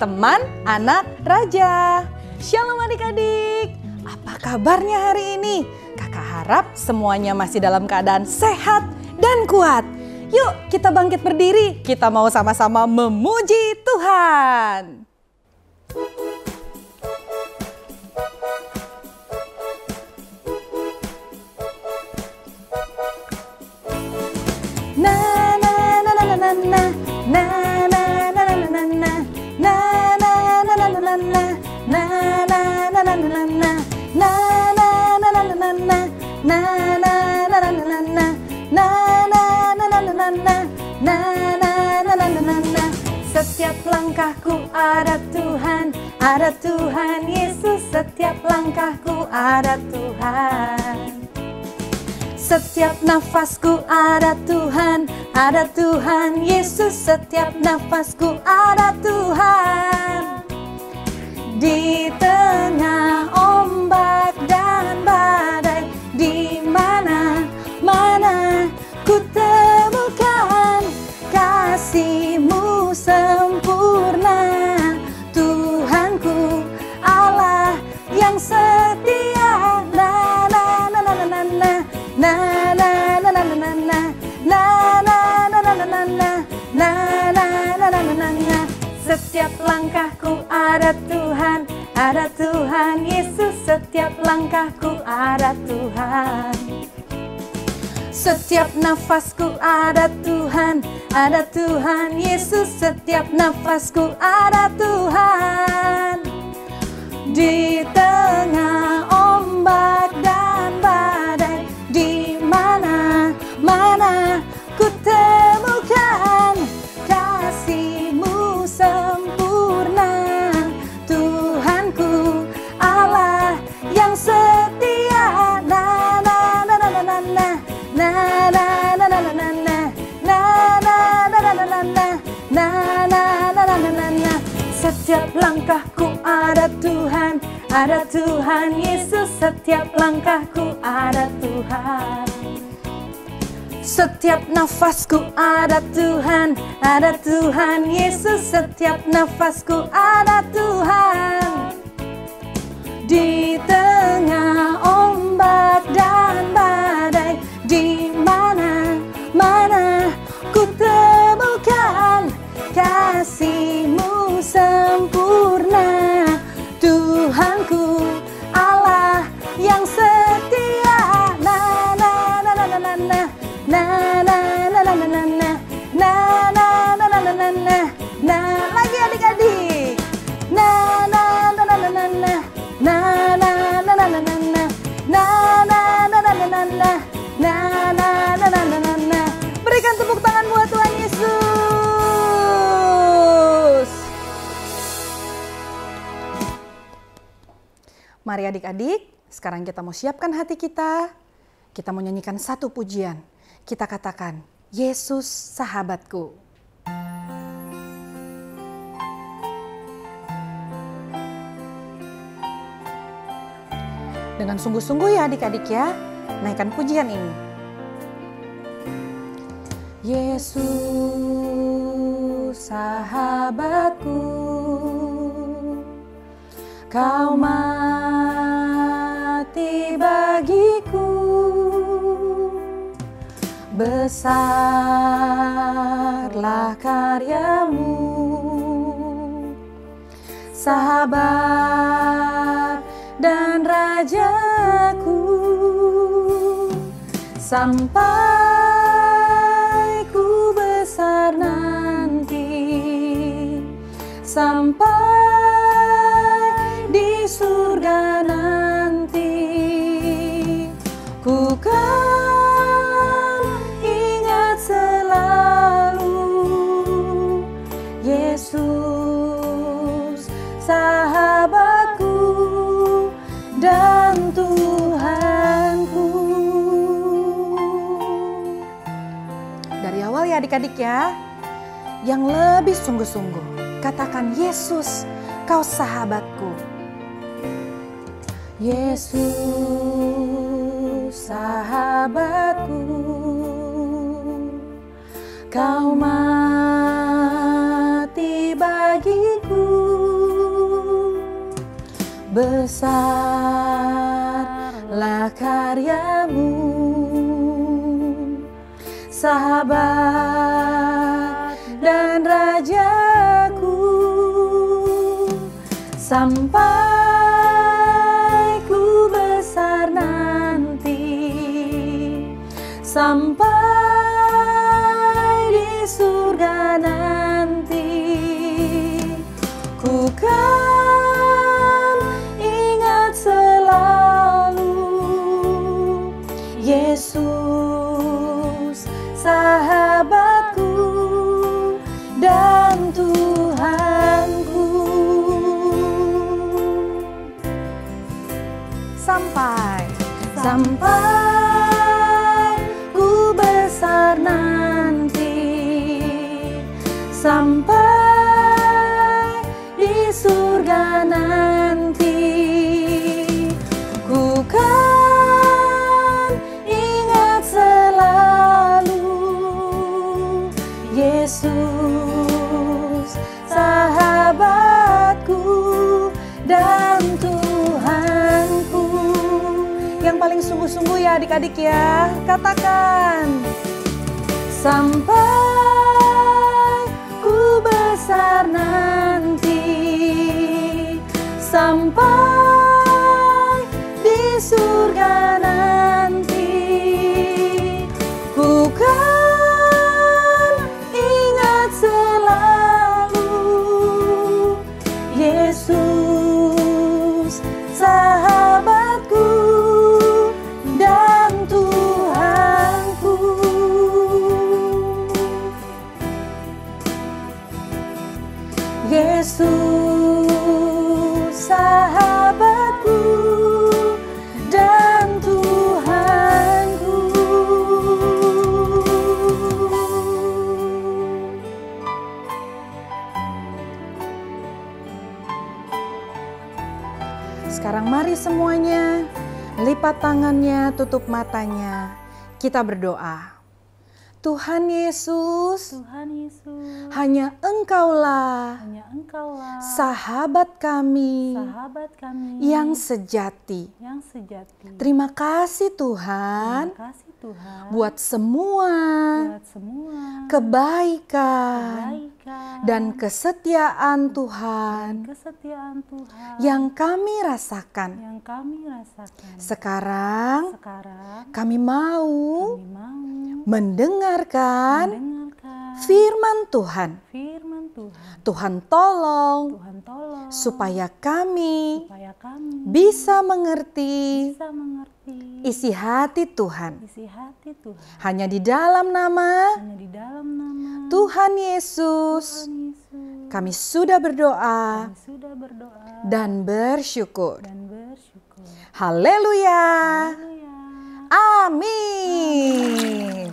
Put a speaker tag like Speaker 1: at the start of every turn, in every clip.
Speaker 1: teman anak raja. Shalom adik-adik, apa kabarnya hari ini? Kakak harap semuanya masih dalam keadaan sehat dan kuat. Yuk kita bangkit berdiri, kita mau sama-sama memuji Tuhan. Setiap langkahku ada Tuhan Yesus, setiap langkahku ada Tuhan. Setiap nafasku ada Tuhan Yesus, setiap nafasku ada Tuhan. Di tengah ombak dan badai, di mana ku temukan kasih-Mu sempurna. Tuhanku Allah yang setia. Setiap langkahku ada Tuhan Yesus, setiap langkahku ada Tuhan. Setiap nafasku ada Tuhan Yesus, setiap nafasku ada Tuhan. Di tengah ombak dan badai, di mana ku temukan kasih-Mu sempurna. Tuhanku Allah yang setia. Setiap langkahku ada Tuhan Yesus, setiap langkahku ada Tuhan. Setiap nafasku ada Tuhan Yesus, setiap nafasku ada Tuhan. Di tengah ombak dan badai, di mana ku temukan kasih-Mu sempurna. Tuhanku Allah yang setia. Lagi adik-adik. Berikan tepuk tangan buat Tuhan Yesus. Mari adik-adik, sekarang kita mau siapkan hati kita. Kita mau nyanyikan satu pujian. Kita katakan, Yesus sahabatku. Dengan sungguh-sungguh ya adik-adik ya, naikkan pujian ini. Yesus sahabatku, Kau mati bagiku, besarlah karya-Mu, sahabat dan rajaku, sampai ku besar nanti, sampai di surga nanti, ku kan ingat selalu Yesus sahabatku dan Tuhanku. Dari awal ya adik-adik ya, yang lebih sungguh-sungguh katakan, Yesus Kau sahabatku. Yesus sahabatku, Kau mati bagiku, besarlah karyamu, sahabat dan rajaku, sampai ku besar nanti, sampai di surga nanti, ku kan ingat selalu Yesus sahabatku dan Tuhanku. Sampai ku besar nanti, sampai di surga nanti, ku kan ingat selalu Yesus sahabatku dan Tuhanku. Yang paling sungguh-sungguh ya adik-adik ya, katakan. Sampai ku besar nanti, sampai di surga nanti, ku kan ingat selalu Yesus sahabatku dan Tuhanku. Yesus sahabatku dan Tuhanku. Sekarang mari semuanya lipat tangannya, tutup matanya. Kita berdoa. Tuhan Yesus, hanya Engkaulah sahabat kami yang sejati. Terima kasih Tuhan, buat semua kebaikan dan kesetiaan Tuhan yang kami rasakan. Sekarang kami mau mendengarkan firman Tuhan. Tuhan tolong supaya kami bisa mengerti isi hati Tuhan. Hanya di dalam nama Tuhan Yesus kami sudah berdoa dan bersyukur. Haleluya. Amin.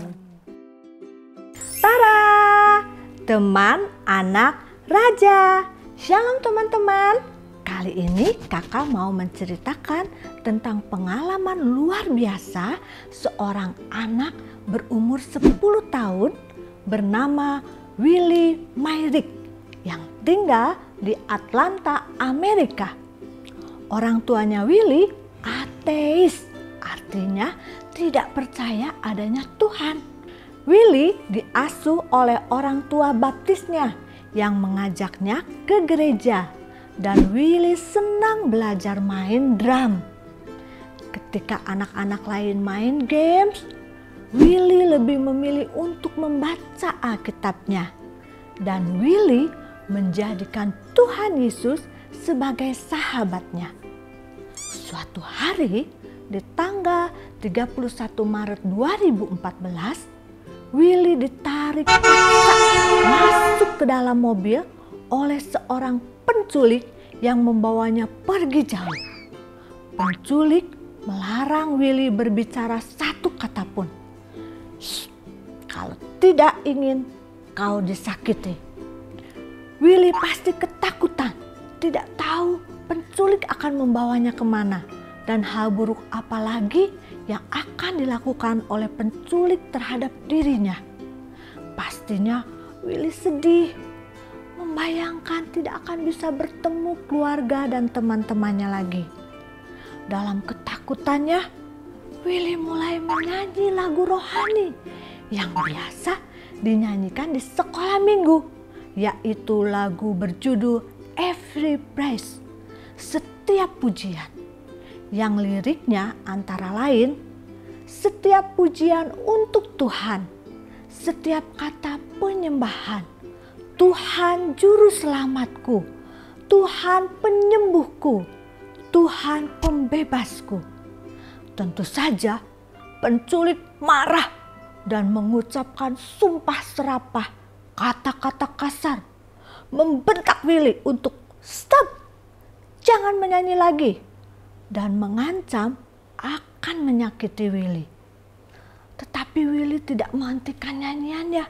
Speaker 2: Tara, teman anak raja. Shalom teman-teman. Kali ini kakak mau menceritakan tentang pengalaman luar biasa seorang anak berumur 10 tahun bernama Willie Myrick yang tinggal di Atlanta, Amerika. Orang tuanya Willie ateis, artinya tidak percaya adanya Tuhan. Willie diasuh oleh orang tua baptisnya yang mengajaknya ke gereja dan Willie senang belajar main drum. Ketika anak-anak lain main games, Willie lebih memilih untuk membaca Alkitabnya dan Willie menjadikan Tuhan Yesus sebagai sahabatnya. Suatu hari di tanggal 31 Maret 2014, Willie ditarik paksa masuk ke dalam mobil oleh seorang penculik yang membawanya pergi jauh. Penculik melarang Willie berbicara satu kata pun. Kalau tidak ingin kau disakiti. Willie pasti ketakutan, tidak tahu penculik akan membawanya kemana dan hal buruk apa lagi yang akan dilakukan oleh penculik terhadap dirinya. Pastinya Willie sedih, membayangkan tidak akan bisa bertemu keluarga dan teman-temannya lagi. Dalam ketakutannya, Willy mulai menyanyi lagu rohani yang biasa dinyanyikan di sekolah minggu, yaitu lagu berjudul Every Praise, setiap pujian, yang liriknya antara lain, setiap pujian untuk Tuhan, setiap kata penyembahan, Tuhan juru selamatku, Tuhan penyembuhku, Tuhan pembebasku. Tentu saja penculik marah dan mengucapkan sumpah serapah, kata-kata kasar, membentak Willy untuk stop, jangan menyanyi lagi, dan mengancam akan menyakiti Willy. Tetapi Willy tidak menghentikan nyanyiannya.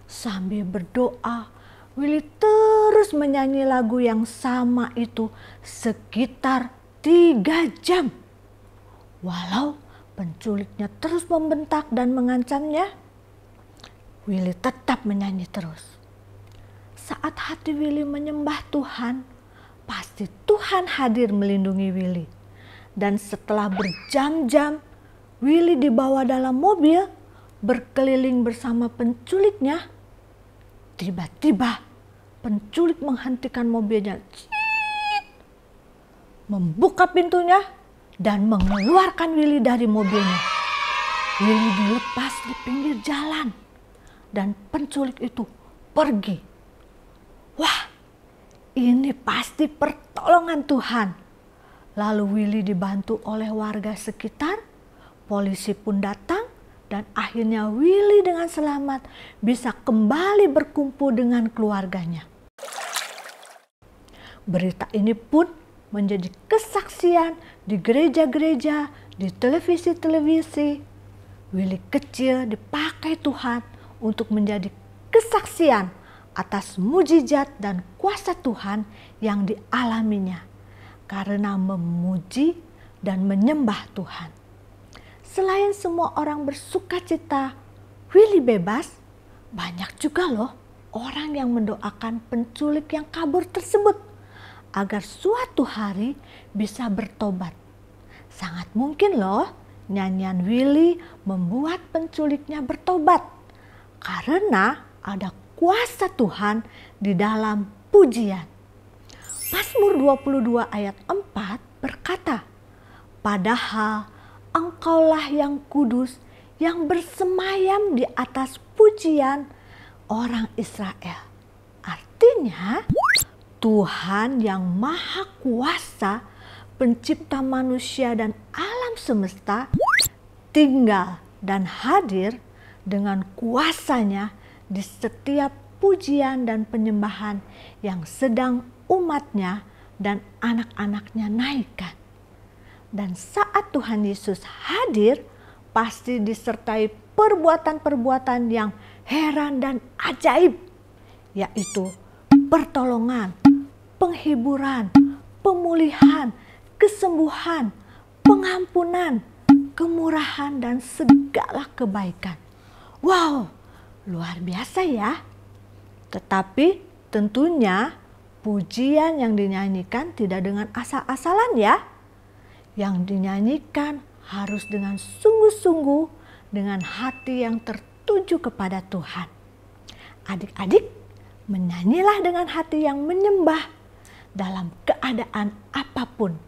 Speaker 2: Sambil berdoa, Willy terus menyanyi lagu yang sama itu sekitar 3 jam. Walau penculiknya terus membentak dan mengancamnya, Willy tetap menyanyi terus. Saat hati Willy menyembah Tuhan, pasti Tuhan hadir melindungi Willy. Dan setelah berjam-jam, Willy dibawa dalam mobil berkeliling bersama penculiknya. Tiba-tiba penculik menghentikan mobilnya, membuka pintunya dan mengeluarkan Willy dari mobilnya. Willy dilepas di pinggir jalan dan penculik itu pergi. Wah, ini pasti pertolongan Tuhan. Lalu Willy dibantu oleh warga sekitar, polisi pun datang, dan akhirnya Willy dengan selamat bisa kembali berkumpul dengan keluarganya. Berita ini pun menjadi kesaksian di gereja-gereja, di televisi-televisi. Willy kecil dipakai Tuhan untuk menjadi kesaksian atas mujizat dan kuasa Tuhan yang dialaminya karena memuji dan menyembah Tuhan. Selain semua orang bersuka cita, Willy bebas, banyak juga loh orang yang mendoakan penculik yang kabur tersebut agar suatu hari bisa bertobat. Sangat mungkin loh nyanyian Willy membuat penculiknya bertobat karena ada kuasa Tuhan di dalam pujian. Mazmur 22 ayat 4 berkata, "Padahal Engkaulah yang kudus, yang bersemayam di atas pujian orang Israel." Artinya, Tuhan yang maha kuasa, pencipta manusia dan alam semesta, tinggal dan hadir dengan kuasanya di setiap pujian dan penyembahan yang sedang umatnya dan anak-anaknya naikkan. Dan saat Tuhan Yesus hadir, pasti disertai perbuatan-perbuatan yang heran dan ajaib, yaitu pertolongan, penghiburan, pemulihan, kesembuhan, pengampunan, kemurahan, dan segala kebaikan. Wow, luar biasa ya. Tetapi tentunya pujian yang dinyanyikan tidak dengan asal-asalan ya. Yang dinyanyikan harus dengan sungguh-sungguh, dengan hati yang tertuju kepada Tuhan. Adik-adik, menyanyilah dengan hati yang menyembah dalam keadaan apapun.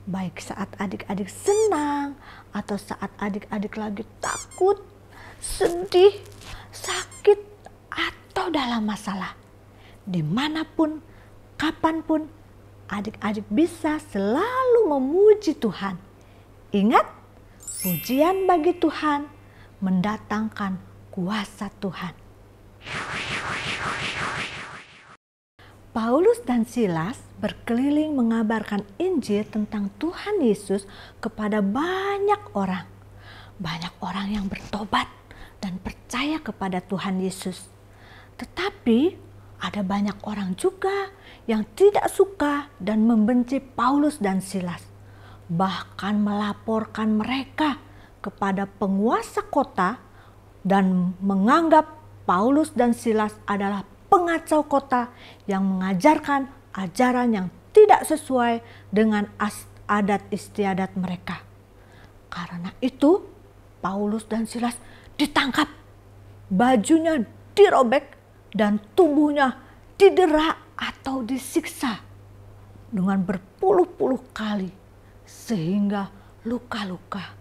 Speaker 2: Baik saat adik-adik senang atau saat adik-adik lagi takut, sedih, sakit, atau dalam masalah. Dimanapun, kapanpun, adik-adik bisa selalu memuji Tuhan. Ingat, pujian bagi Tuhan mendatangkan kuasa Tuhan. Paulus dan Silas berkeliling mengabarkan Injil tentang Tuhan Yesus kepada banyak orang. Banyak orang yang bertobat dan percaya kepada Tuhan Yesus. Tetapi ada banyak orang juga yang tidak suka dan membenci Paulus dan Silas. Bahkan melaporkan mereka kepada penguasa kota dan menganggap Paulus dan Silas adalah pengacau kota yang mengajarkan ajaran yang tidak sesuai dengan adat istiadat mereka. Karena itu Paulus dan Silas ditangkap, bajunya dirobek dan tubuhnya didera atau disiksa dengan berpuluh-puluh kali sehingga luka-luka.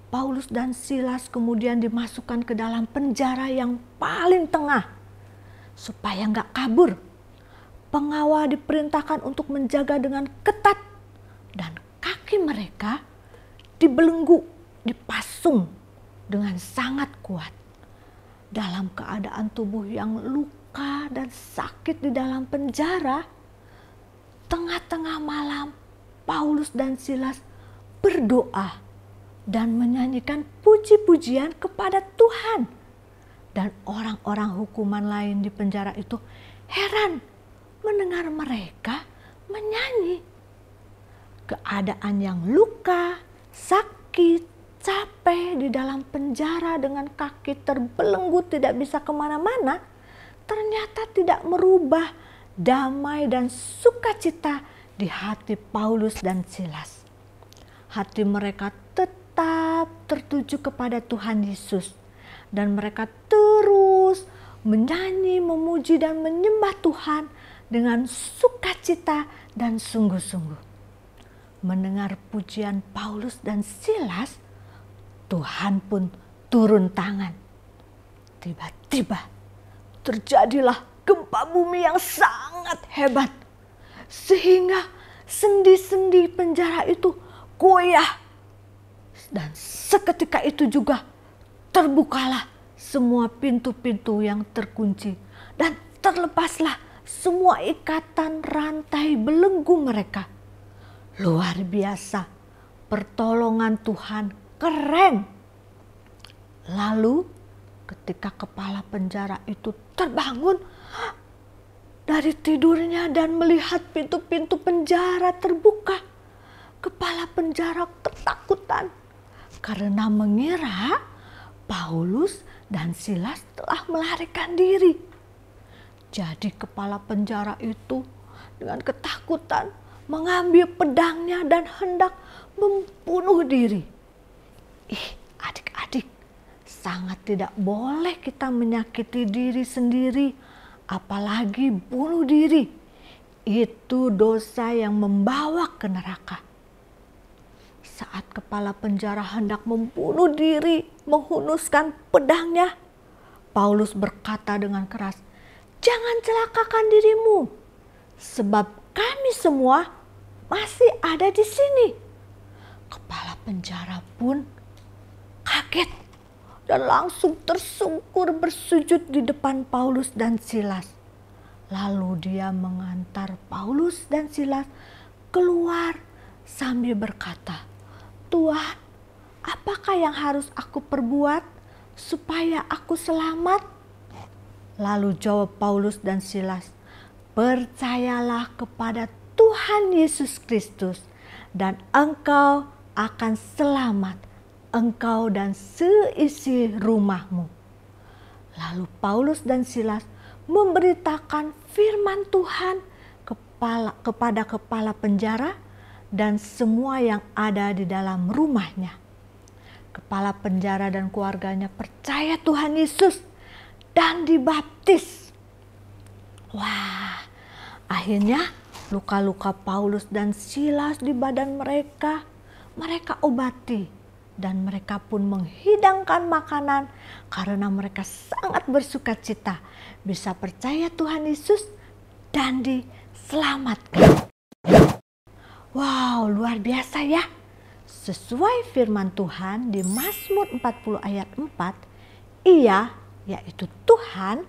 Speaker 2: Paulus dan Silas kemudian dimasukkan ke dalam penjara yang paling tengah supaya nggak kabur. Pengawal diperintahkan untuk menjaga dengan ketat dan kaki mereka dibelenggu, dipasung dengan sangat kuat. Dalam keadaan tubuh yang luka dan sakit di dalam penjara, tengah-tengah malam Paulus dan Silas berdoa dan menyanyikan puji-pujian kepada Tuhan. Dan orang-orang hukuman lain di penjara itu heran mendengar mereka menyanyi. Keadaan yang luka, sakit, capek di dalam penjara dengan kaki terbelenggu tidak bisa kemana-mana, ternyata tidak merubah damai dan sukacita di hati Paulus dan Silas. Hati mereka tetap tertuju kepada Tuhan Yesus dan mereka terus menyanyi, memuji dan menyembah Tuhan dengan sukacita dan sungguh-sungguh. Mendengar pujian Paulus dan Silas, Tuhan pun turun tangan. Tiba-tiba terjadilah gempa bumi yang sangat hebat, sehingga sendi-sendi penjara itu goyah. Dan seketika itu juga terbukalah semua pintu-pintu yang terkunci dan terlepaslah semua ikatan rantai belenggu mereka. Luar biasa, pertolongan Tuhan keren. Lalu ketika kepala penjara itu terbangun dari tidurnya dan melihat pintu-pintu penjara terbuka, kepala penjara ketakutan karena mengira Paulus dan Silas telah melarikan diri. Jadi kepala penjara itu dengan ketakutan mengambil pedangnya dan hendak membunuh diri. Adik-adik, sangat tidak boleh kita menyakiti diri sendiri, apalagi bunuh diri. Itu dosa yang membawa ke neraka. Saat kepala penjara hendak membunuh diri, menghunuskan pedangnya, Paulus berkata dengan keras, "Jangan celakakan dirimu, sebab kami semua masih ada di sini." Kepala penjara pun kaget dan langsung tersungkur bersujud di depan Paulus dan Silas. Lalu dia mengantar Paulus dan Silas keluar sambil berkata, "Tuhan, apakah yang harus aku perbuat supaya aku selamat?" Lalu jawab Paulus dan Silas, "Percayalah kepada Tuhan Yesus Kristus dan engkau akan selamat, engkau dan seisi rumahmu." Lalu Paulus dan Silas memberitakan firman Tuhan kepada kepala penjara dan semua yang ada di dalam rumahnya. Kepala penjara dan keluarganya percaya Tuhan Yesus dan dibaptis. Wah, akhirnya luka-luka Paulus dan Silas di badan mereka obati dan mereka pun menghidangkan makanan karena mereka sangat bersukacita bisa percaya Tuhan Yesus dan diselamatkan. Wow, luar biasa ya. Sesuai firman Tuhan di Mazmur 40 ayat 4, Ia, yaitu Tuhan,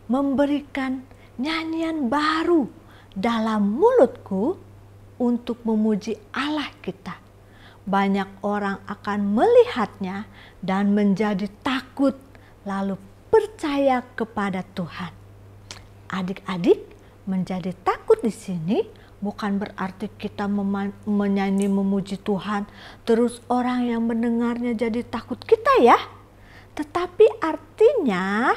Speaker 2: memberikan nyanyian baru dalam mulutku untuk memuji Allah kita. Banyak orang akan melihatnya dan menjadi takut lalu percaya kepada Tuhan. Adik-adik, menjadi takut di sini bukan berarti kita menyanyi memuji Tuhan terus orang yang mendengarnya jadi takut kita ya. Tetapi artinya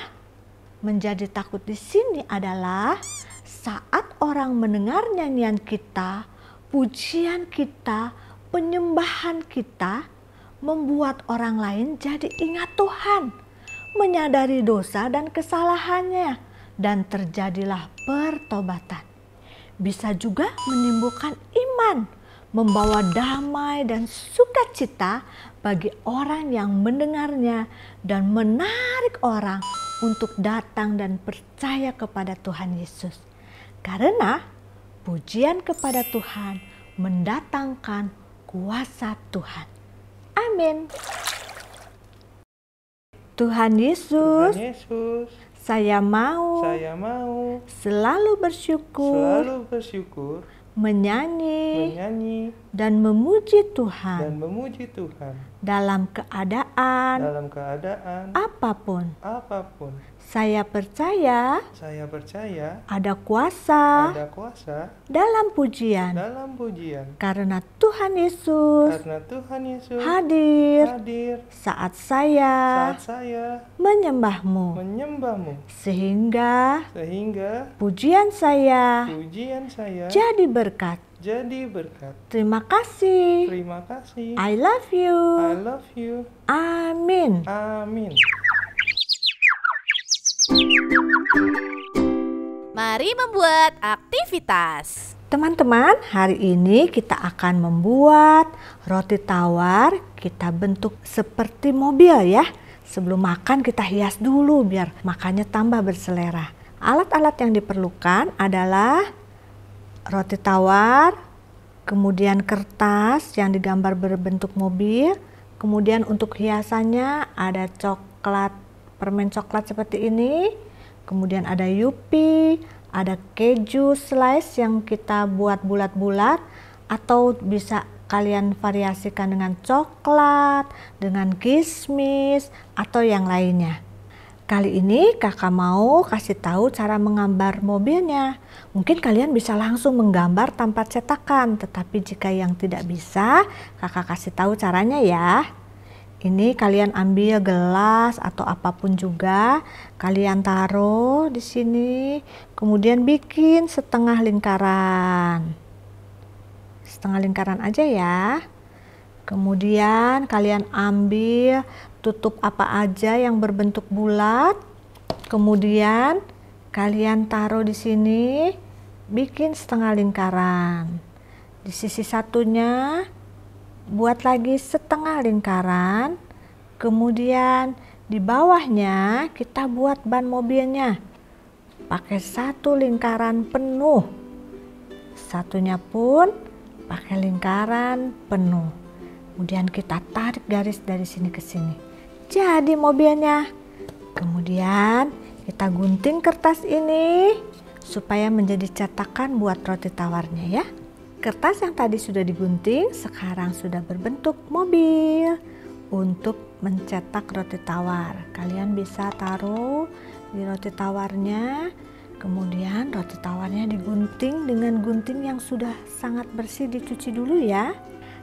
Speaker 2: menjadi takut di sini adalah saat orang mendengar nyanyian kita, pujian kita, penyembahan kita membuat orang lain jadi ingat Tuhan, menyadari dosa dan kesalahannya, dan terjadilah pertobatan. Bisa juga menimbulkan iman, membawa damai dan sukacita bagi orang yang mendengarnya dan menarik orang untuk datang dan percaya kepada Tuhan Yesus. Karena pujian kepada Tuhan mendatangkan kuasa Tuhan. Amin. Tuhan Yesus, saya mau selalu bersyukur, menyanyi dan memuji Tuhan, dalam keadaan apapun. Saya percaya ada kuasa dalam pujian, karena Tuhan Yesus hadir saat saya menyembahmu, sehingga pujian saya jadi berkat. Terima kasih. I love you. Amin.
Speaker 3: Mari membuat aktivitas.
Speaker 2: Teman-teman, hari ini kita akan membuat roti tawar. Kita bentuk seperti mobil ya. Sebelum makan kita hias dulu biar makannya tambah berselera. Alat-alat yang diperlukan adalah roti tawar, kemudian kertas yang digambar berbentuk mobil, kemudian untuk hiasannya ada coklat, permen coklat seperti ini, kemudian ada yupi, ada keju slice yang kita buat bulat-bulat, atau bisa kalian variasikan dengan coklat, dengan kismis, atau yang lainnya. Kali ini kakak mau kasih tahu cara menggambar mobilnya. Mungkin kalian bisa langsung menggambar tanpa cetakan, tetapi jika yang tidak bisa, kakak kasih tahu caranya ya. Ini kalian ambil gelas atau apapun juga, kalian taruh di sini, kemudian bikin setengah lingkaran. Setengah lingkaran aja ya. Kemudian kalian ambil tutup apa aja yang berbentuk bulat. Kemudian kalian taruh di sini, bikin setengah lingkaran. Di sisi satunya buat lagi setengah lingkaran. Kemudian di bawahnya kita buat ban mobilnya. Pakai satu lingkaran penuh. Satunya pun pakai lingkaran penuh. Kemudian kita tarik garis dari sini ke sini. Jadi mobilnya. Kemudian kita gunting kertas ini supaya menjadi cetakan buat roti tawarnya ya. Kertas yang tadi sudah digunting sekarang sudah berbentuk mobil untuk mencetak roti tawar. Kalian bisa taruh di roti tawarnya. Kemudian roti tawarnya digunting dengan gunting yang sudah sangat bersih, dicuci dulu ya.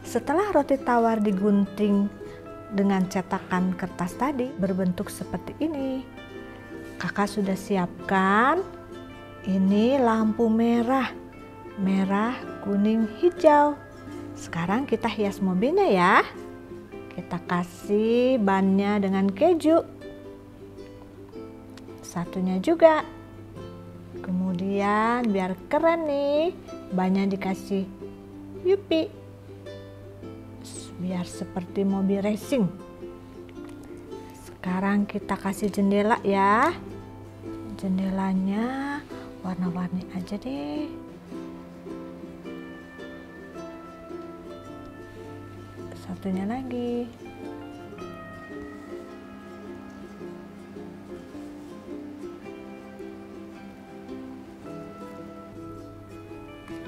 Speaker 2: Setelah roti tawar digunting dengan cetakan kertas tadi berbentuk seperti ini, kakak sudah siapkan ini lampu merah, kuning, hijau. Sekarang kita hias mobilnya ya. Kita kasih bannya dengan keju, satunya juga. Kemudian biar keren nih, bannya dikasih yupi biar seperti mobil racing. Sekarang kita kasih jendela ya. Jendelanya warna-warni aja deh. Satunya lagi.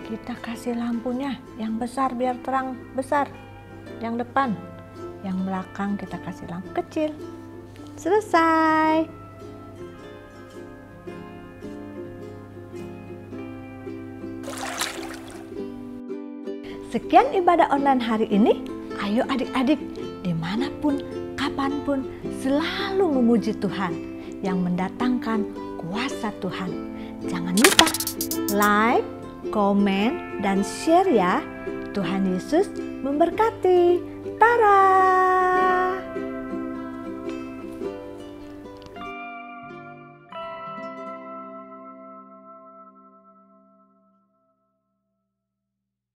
Speaker 2: Kita kasih lampunya yang besar biar terang besar. Yang depan, yang belakang kita kasih lampu kecil. Selesai. Sekian ibadah online hari ini. Ayo adik-adik, dimanapun, kapanpun, selalu memuji Tuhan yang mendatangkan kuasa Tuhan. Jangan lupa like, komen, dan share ya. Tuhan Yesus memberkati. Tara!